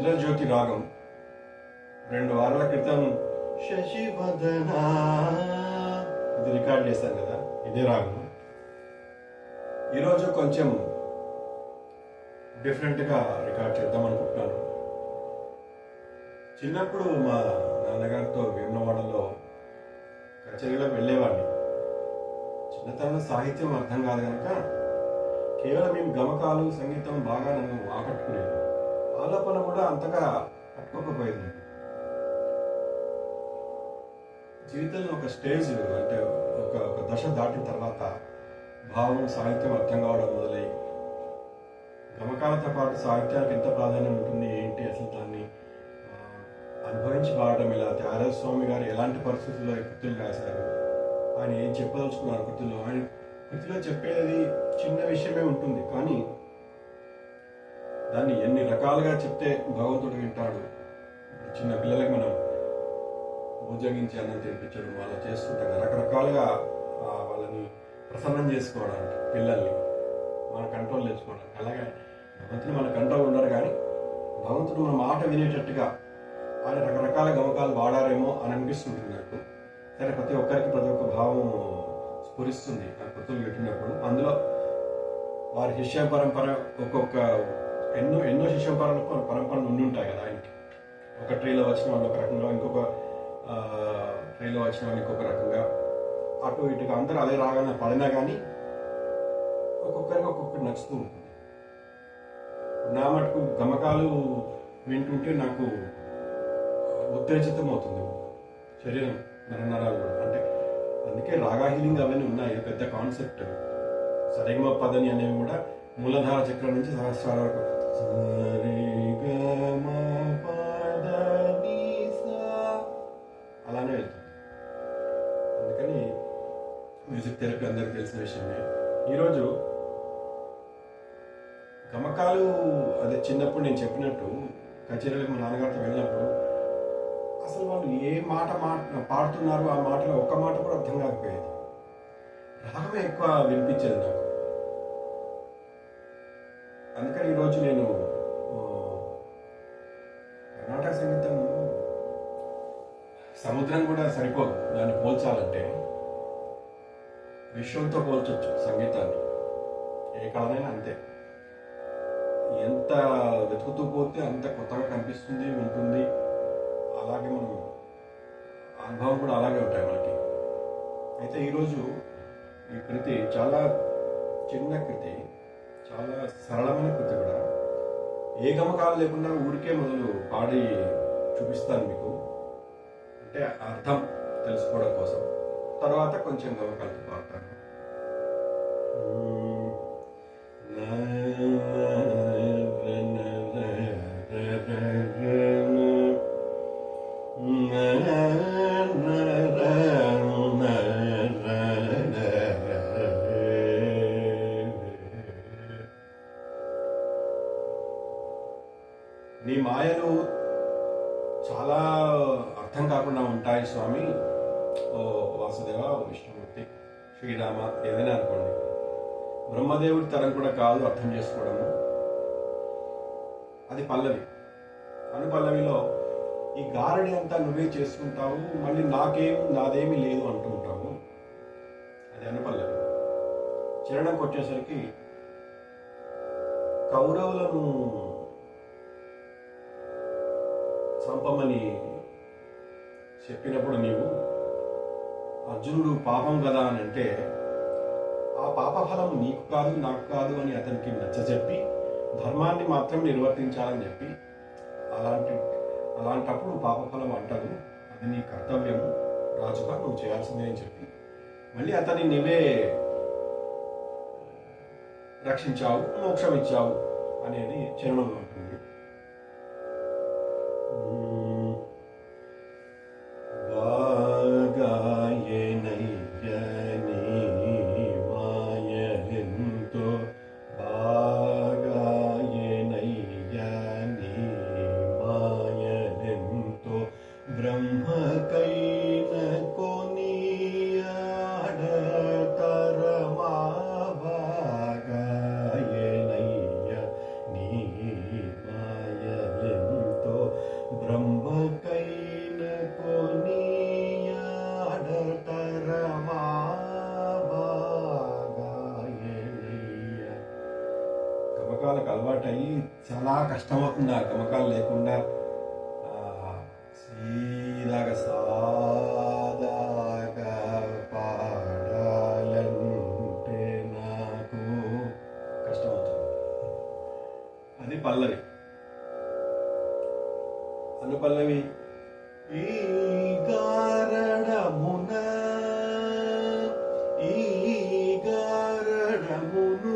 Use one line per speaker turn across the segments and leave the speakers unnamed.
ఇంద్రజ్యోతి రాగం 2 వారాల క్రితం శశివదన ఇది రికార్డ్ చేశాను కదా, ఇదే రాగం. ఈరోజు కొంచెం డిఫరెంట్గా రికార్డ్ చేద్దాం అనుకుంటున్నాను. చిన్నప్పుడు మా నాన్నగారితో వేములవాడలో కచేరీలకు వెళ్ళేవాడిని. చిన్నతనంలో సాహిత్యం అర్థం కాదు కనుక కేవలం మేము గమకాలు సంగీతం బాగా నన్ను ఆకట్టుకునేది. ఆలాపన కూడా అంతగా పట్టుకోకపోయేది. జీవితంలో ఒక స్టేజ్ అంటే ఒక దశ దాటిన తర్వాత భావం సాహిత్యం అర్థం కావడం మొదలై గమకాలతో పాటు సాహిత్యానికి ఎంత ప్రాధాన్యం ఉంటుంది ఏంటి, అసలు దాన్ని అనుభవించి పాడటం ఇలా. త్యాగరాజ స్వామి గారు ఎలాంటి పరిస్థితుల్లో ఈ కృతులు రాశారు, ఆయన ఏం చెప్పదలుచుకున్నారు కృతుల్లో. ఆయన కృతిలో చెప్పేది చిన్న విషయమే ఉంటుంది, కానీ దాన్ని ఎన్ని రకాలుగా చెప్తే భగవంతుడు వింటాడు. చిన్న పిల్లలకి మనం భుజగించి అన్నం తినిపించడం అలా చేస్తుంటాం, రకరకాలుగా వాళ్ళని ప్రసన్నం చేసుకోవడానికి, పిల్లల్ని మన కంట్రోల్ తెచ్చుకోవడానికి. అలాగే భగవంతుడు మన కంట్రోల్ ఉండరు, కానీ భగవంతుడు మన మాట వినేటట్టుగా ఆయన రకరకాల గమకాలు వాడారేమో అని అనిపిస్తుంటుంది నాకు. సరే, ప్రతి ఒక్కరికి ప్రతి ఒక్క భావం స్ఫురిస్తుంది ఆ కృతులు పెట్టినప్పుడు. అందులో వారి శిష్య పరంపర ఒక్కొక్క ఎన్నో శిష్య పరంపరలు ఉండి ఉంటాయి కదా ఆయనకి. ఒక ట్రీలో వచ్చిన వాళ్ళు ఒక రకంగా, ఇంకొక ట్రీలో వచ్చిన వాళ్ళు ఇంకొక రకంగా, అటు ఇటుగా అందరూ అదే రాగానే పడినా కానీ ఒక్కొక్కరికి ఒక్కొక్కటి నచ్చుతూ ఉంటుంది. నా మటుకు గమకాలు వింటుంటే నాకు ఉత్తేజితం అవుతుంది శరీరం, నరనరాలు కూడా. అంటే అందుకే రాగా హీలింగ్ అవన్నీ ఉన్నాయి, పెద్ద కాన్సెప్ట్. సరిగమ పదని అనేవి కూడా మూలధార చక్రం నుంచి సహస్రాల వరకు అలానే వెళ్తుంది. అందుకని మ్యూజిక్ థెరపీ అందరికి తెలిసిన విషయమే. ఈరోజు గమకాలు అదే చిన్నప్పుడు నేను చెప్పినట్టు కచేరీలకు మా నాన్నగారితో వెళ్ళినప్పుడు అసలు వాళ్ళు ఏ మాట పాడుతున్నారు, ఆ మాటలో ఒక్క మాట కూడా అర్థం కాకపోయేది. రాగమే ఎక్కువ వినిపించేది నాకు. అందుకని ఈరోజు నేను కర్ణాటక సంగీతం సముద్రం కూడా సరిపోదు దాన్ని పోల్చాలంటే. విశ్వంతో పోల్చొచ్చు సంగీతాన్ని, ఏ కళనైనా అంతే. ఎంత వెతుకుతూ పోతే అంత కొత్తగా కనిపిస్తుంది, ఉంటుంది. అలాగే మనం అనుభవం కూడా అలాగే ఉంటాయి మనకి. అయితే ఈరోజు ఈ కృతి చాలా చిన్న కృతి, చాలా సరళమైన కృతి కూడా. ఏ గమకాలు లేకుండా ఊరికే మొదలు పాడి చూపిస్తాను మీకు, అంటే అర్థం తెలుసుకోవడం కోసం. తర్వాత కొంచెం గమకాలతో పాడతాను. నీ మాయలు చాలా అర్థం కాకుండా ఉంటాయి స్వామి. ఓ వాసుదేవ, ఓ విష్ణుమూర్తి, శ్రీరామ, ఏదైనా అనుకోండి. బ్రహ్మదేవుడి తరం కూడా కాదు అర్థం చేసుకోవడము. అది పల్లవి. అనుపల్లవిలో ఈ గారడి అంతా నువ్వే చేసుకుంటావు, మళ్ళీ నాదేమీ లేదు అంటూ ఉంటావు. అది అనుపల్లవి. చరణంకి వచ్చేసరికి కౌరవులను చంపమని చెప్పినప్పుడు నీవు అర్జునుడు పాపం కదా అని అంటే, ఆ పాపఫలం నీకు కాదు నాకు కాదు అని అతనికి నచ్చజెప్పి ధర్మాన్ని మాత్రం నిర్వర్తించాలని చెప్పి, అలాంటప్పుడు పాపఫలం అంటదు, అది నీ కర్తవ్యము, రాజుగా నువ్వు చేయాల్సిందే అని చెప్పి మళ్ళీ అతన్ని నీవే రక్షించావు, మోక్షం ఇచ్చావు అనేది చరణంలో ఉంటుంది. బ్రహ్మకైన కొనియాడ తరమావా గమకాలకు అలవాటయ్యి చాలా కష్టమవుతుంది. ఆ గమకాలు లేకుండా సీదాగా సాదాగా పాడాలంటే నాకు కష్టమవుతుంది. అది పల్లవి. అనుపల్లవి ఈ గారణమున ఈ గారణమును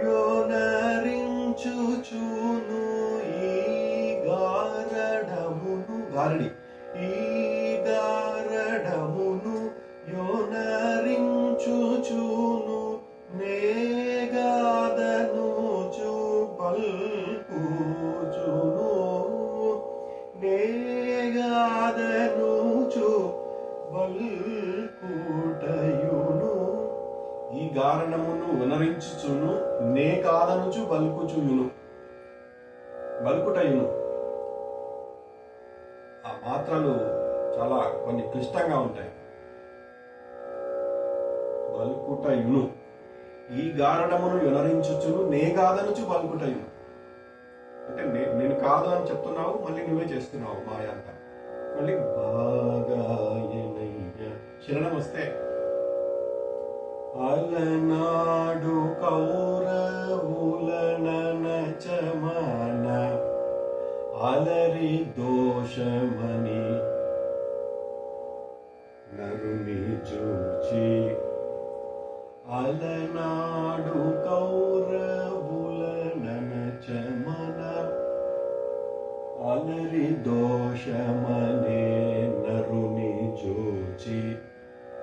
యోనరించుచును ఈ గారణమును గారడి ఈ గారణమును యోనరించుచును నేగాదను పల్కుచును నేగాదను బల్కుటయును ఈ గారణమును వినరించుచును నే కాదనుచు బల్కుచుయును బల్కుటయును. ఆ మాత్రలు చాలా కొన్ని క్లిష్టంగా ఉంటాయి. బల్కుటయును ఈ గారణమును వినరించుచును నే కాదనుచు బల్కుటయును. అంటే నేను కాదు అని చెప్తున్నావు, మళ్ళీ నువ్వే చేస్తున్నావు మాయ అంతా. మళ్ళీ బాగా శరణం వస్తే అలనాడు కౌరవులనచమాన అలరి దోషమని నరుని చూచి అలనాడు కౌరవులనచమాన అలరి దోషమనే నరుని చూచి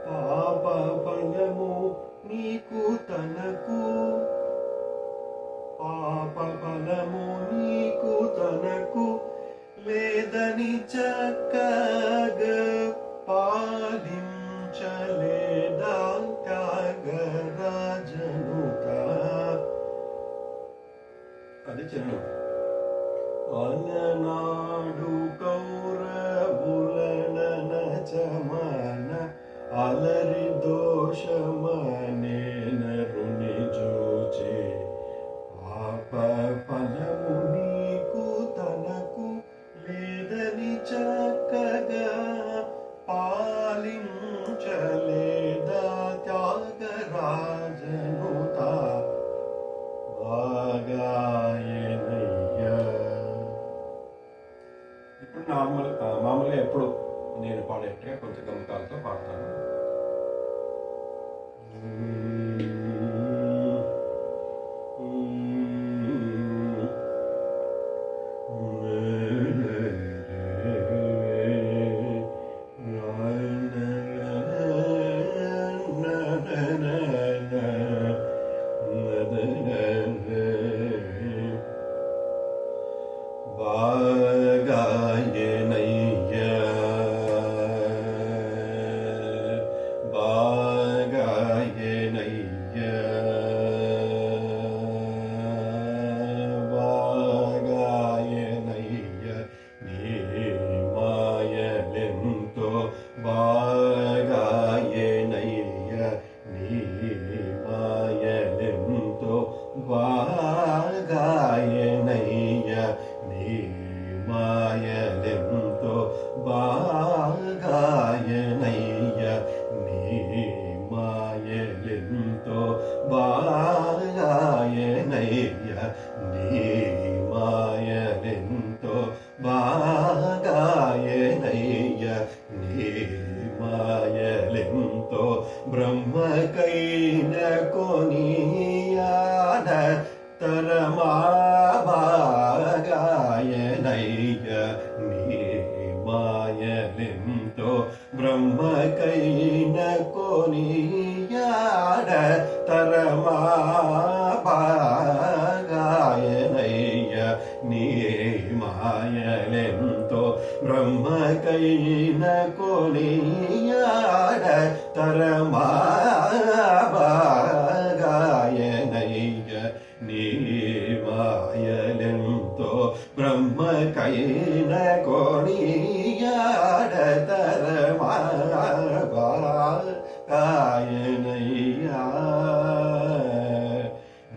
పాప ఫలము నీకు తనకు పాప ఫలము నీకు తనకు లేదని చక్కగా పాలించలేదా త్యాగరాజనుత. అది చిన్న అలనాడు కౌరవులనచమాన అలరి దోషమనే నరుని చూచి పాప ఫలము నీకు తనకు లేదని చక్కగా పాలించలేదా త్యాగరాజనుత బాగాయనయ్యా. ఇప్పుడు మామూలుగా ఎప్పుడు నేను పాడేట్టుగా కొంచెం గమకాలతో పాడతాను. బ్రహ్మకైన కొనియాడ తరమా భాగాయనయ్య నీ మాయలింతో బ్రహ్మకైన కొనియాడ తరమా భాగాయనయ్య నీ మాయలింతో బ్రహ్మకైన కొనియాడ తరమా భాగాయనయ్య నీ మాయలింతో బ్రహ్మకైన కొనియాడ తరమా భాగాయనయ్య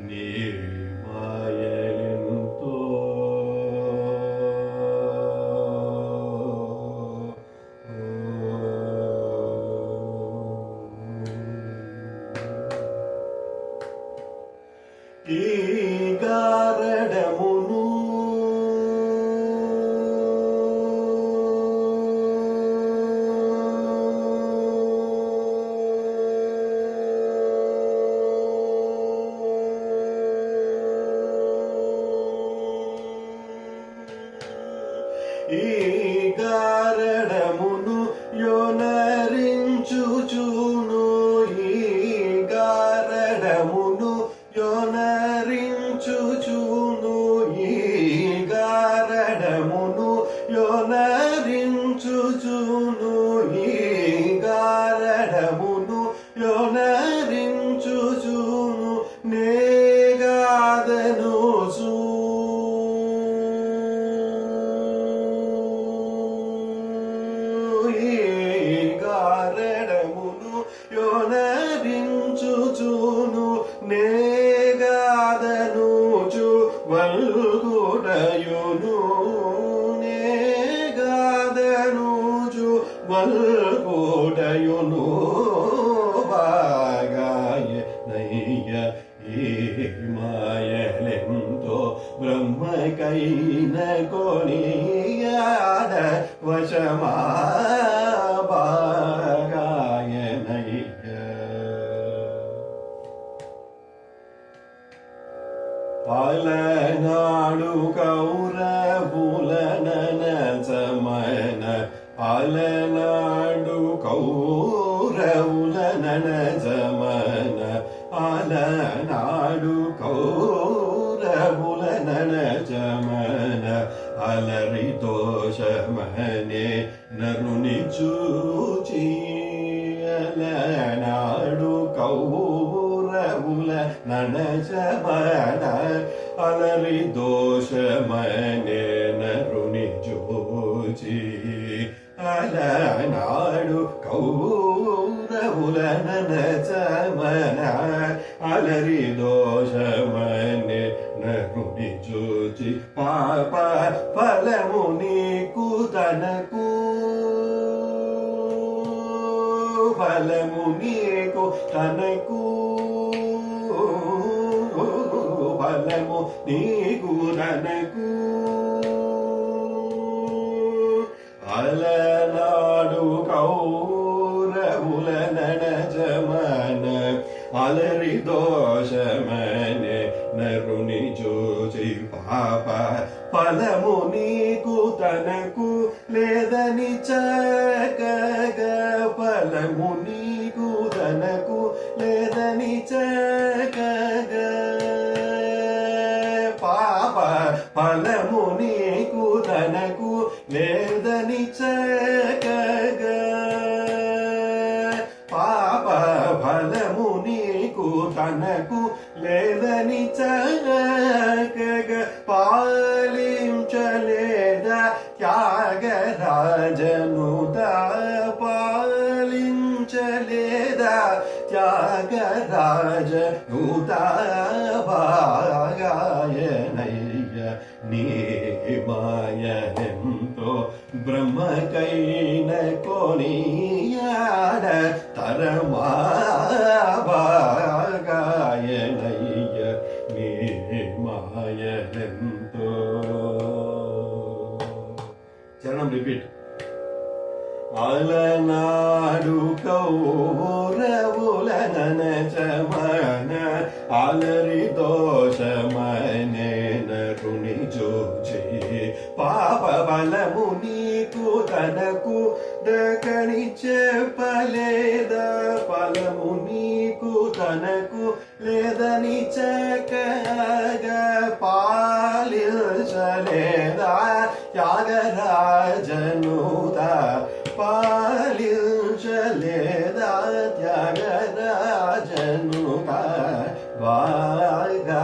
నీ మాయ ఈ గారడమును ఈ గారడమును యోనరించుచును ఈ గారడమును యోనరించుచును ఈ గారడమును యోనరించుచును ఈ గారడమును యోనరించుచును నేగాదను గారడమును యోనరించుచును నేగాదనుచు వల్గుడయును నేగాదనుచు వల్గుడయును బాగాయ నయ్య ఈ మాయలెంతో బ్రహ్మకైన కొనియాడ వశమా పాలనాడు కౌరవుల ననజమన పాలనాడు కౌరవుల ననజమన పాలనాడు కౌరవుల ననజమన అలరి దోషమనే నరుని చూచి అలనాడు కౌరవుల ననజమన అలరి దోషమనే నరుని చూచి అలనాడు కౌరవుల ననజమన అలరి దోషమనే నరుని చూచి పాప ఫలము నీకు తనకు ఫలము నీకు తనకు ఫలము నీకు తనకు అలనాడు కౌరవుల ననజమన అలరి దోషమనే నరుని చూచి పాప ఫలము నీకు తనకు లేదని చక్కగా ఫలము నీకు తనకు లేదని చక్కగా పాప ఫలము నీకు తనకు లేదని చక్కగా పాప ఫలము నీకు తనకు లేదని చక్కగా పాలించలేదా త్యాగరాజనుత పాలించలేదా త్యాగరాజనుత భాగాయనయ్య నీ మాయలెంతో బ్రహ్మకైన కొనియాడ తరమా భాగాయనయ్య నీ మాయలెంతో. చరణం రిపీట్. అలనాడు కౌరవుల ననజమన అలరి దోషమనే నరుని చూచి పాప బలము నీకు తనకు దకని చెప్పలేదా ఫలము నీకు తనకు లేదని చక్కగా పాలించలేదా త్యాగరాజనుదా పాలించలేదా త్యాగరాజనుదా వాగా